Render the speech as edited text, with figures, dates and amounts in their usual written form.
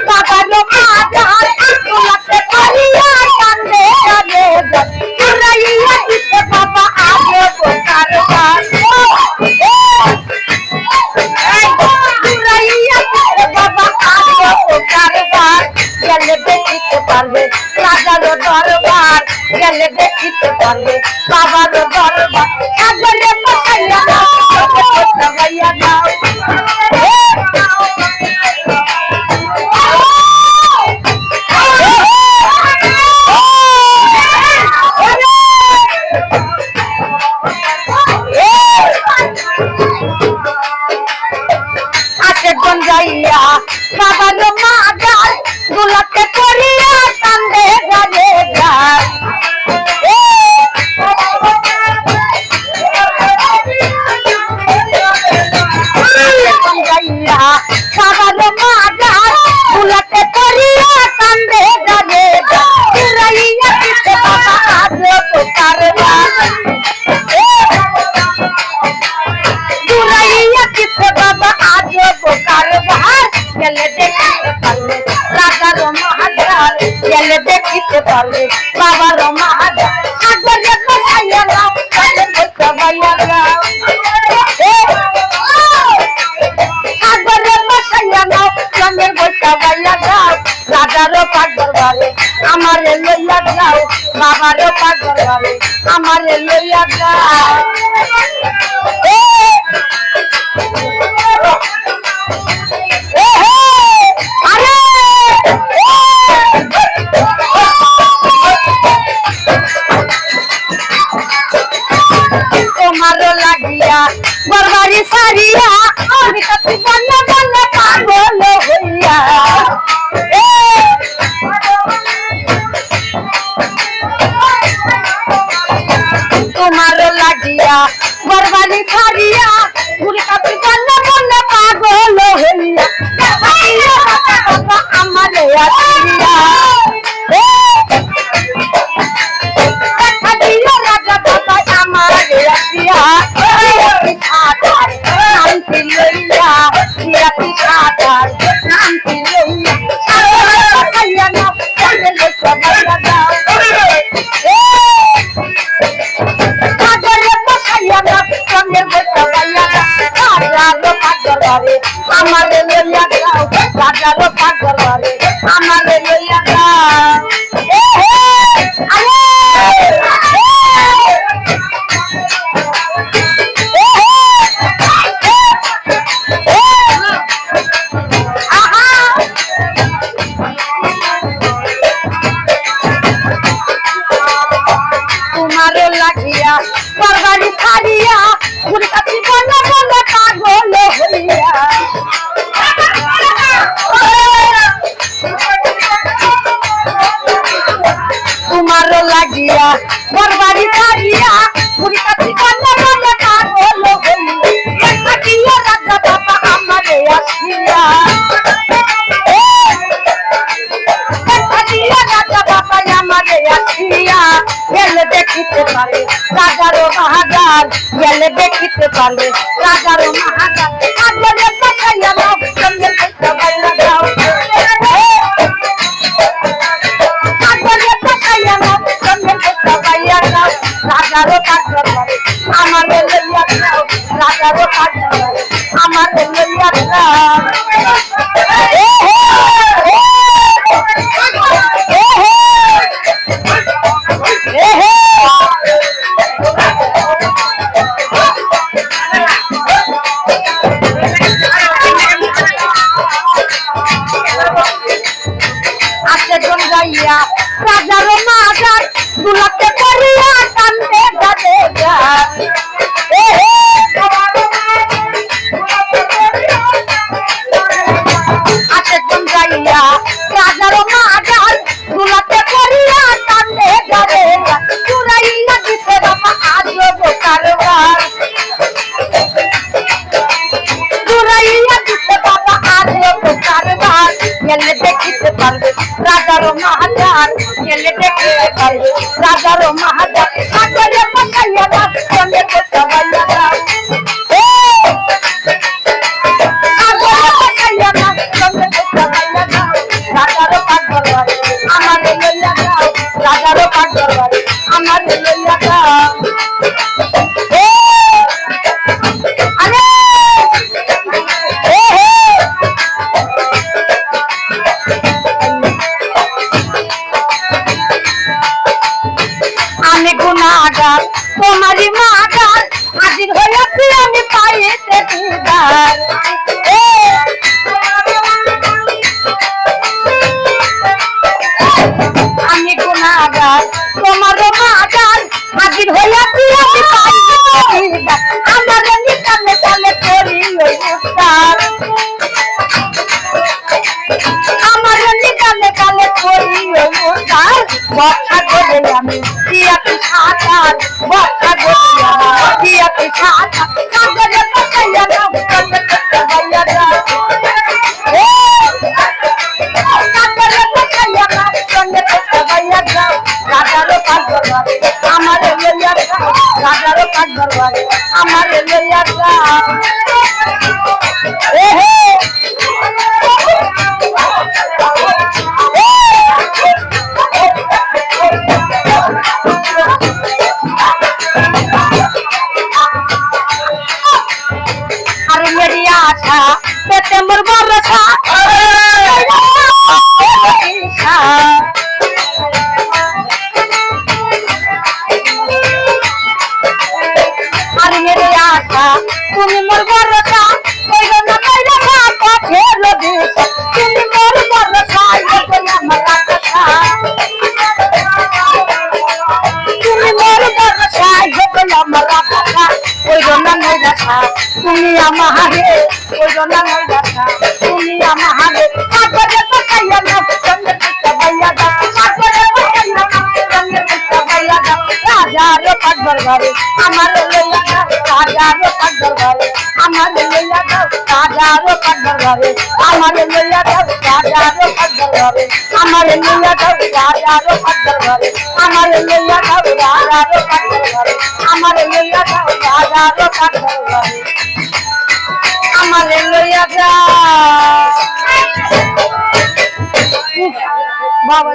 বাবার মাজার গোলাপে করিয়া কান্দে কাঁদে ঘুরাইয়া দিতে বাবা আগে কারবার ঘুরাইয়া দিতে বাবা আগে কারবার গেলে দেখিতে পারবে রাজার দরবার গেলে দেখিতে পারবে বাবার দরবার আগলে পাইয়া দাও পাইয়া দাও যাইয়া বাবার মাজার গোলাপে করিয়া কান্দে গানে গান যাইয়া বাবার মাজার গোলাপে করিয়া কান্দে গানে গাইয়া দিতে বাবা আজ কারবার ঘুরাইয়া দিতে বাবা আজ কারবার গেলে দেখিতে পারবে রাজার মাহাজার গেলে দেখিতে পারবে বাবার মাহাজার আগলে বসাইয়া নাও আগলে বসাইয়া নাও আগলে বসাইয়া নাও সঙ্গে বসাইয়া নাও রাজারও পাক দরবারে আমারে লইয়া যাও বাবারও পাক দরবারে আমারে লইয়া যাও তোমারও লাগিয়া বরবারি সারিয়া আমি কাছে বন্যা বন্যা পাগল হইয়া তোমারও লাগিয়া বরবারি সারিয়া ঘুরে কাছে বন্যা বন্যা পাগল হইয়া আমারে আসিয়া রাজা বাবা আমারে আসিয়া নামটি লইয়া নামটি লইয়া আমারে লইয়া যাও রাজারও পাক দরবারে আমারে লইয়া যাও তোমারও লাগিয়া বরবারি ছাড়িয়া ঘুরে কাছি বন্যা বন্যা পাগল হইয়া তোমারও লাগিয়া বরবারি ছাড়িয়া ঘুরে কাছি বন্যা বন্যা পাগল হইয়া রাজা বাবা আমারে আসিয়া রাজা বাবা আমারে আসিয়া গেলে দেখিতে পারে রাজারও মাহাজার গেলে দেখিতে পারবে রাজারও মাহাজার আগলে পাইয়া নাও সঙ্গে পাইয়া দাও আগলে পাইয়া নাও সঙ্গে পাইয়া দাও রাজারও পাক দরবারে আমারে লইয়া যাও রাজারও পাক দরবারে আমারে লইয়া যাও যাইয়া রাজারও মাজার গোলাপে করিয়া কান্দে গানে গান যাইয়া রাজারও মাজার গোলাপে করিয়া কান্দে গানে গান ঘুরাইয়া দিতে বাবা আজ কারবার ঘুরাইয়া দিতে বাবা আজ কারবার গেলে দেখিতে পারবে রাজারও মাহাজার গেলে দেখিতে পারবে রাজারও মাহাজার আগলে পাইয়া দাও সঙ্গে পাইয়া দাও আগলে পাইয়া দাও সঙ্গে পাইয়া দাও বিচার আমি গুনাহগার তোমার মাজার হাজির হইয়াছি আমি পাইনি আমার নিকালে কালে করি ওই উস্তাদ আমার নিকালে কালে করি ওই উস্তাদ বর্ষা করে আমি দিয়াছি সাঁতার বর্ষা করে আমি দিয়াছি সাঁতার কাগজে পাকাইয়া নাও কাগজে পাকাইয়া যাও রাজারও কাঠ দরবারে আমার লইয়া যাও আর মেরি আশা পেতে মোর ভরসা আর মেরি আশা তুমি মোর ভরসা কইরো না কইরো না পথে লদিস তুমি মোর ভরসা কইরো আমার কথা তুমি মোর ভরসা কইরো আমার কথা কইরো না নইরাসা তুমি আমারে কইরো না নইরাসা তুমি আমারে কাগজে পাকাইয়া নাও সঙ্গে পাকাইয়া দাও কাগজে পাকাইয়া নাও সঙ্গে পাকাইয়া দাও রাজারও কাঠ দরবারে আমার লইয়া যাও রাজারও কাঠ দরবারে আমার লইয়া যাও রাজারও কাঠ দরবারে আমার লইয়া যাও রাজারও কাঠ দরবারে আমার লইয়া যাও রাজারও কাঠ দরবারে আমার লইয়া যাও রাজারও কাঠ দরবারে আমার লইয়া যাও রাজারও কাঠ দরবারে আমার লইয়া যাও বাবা।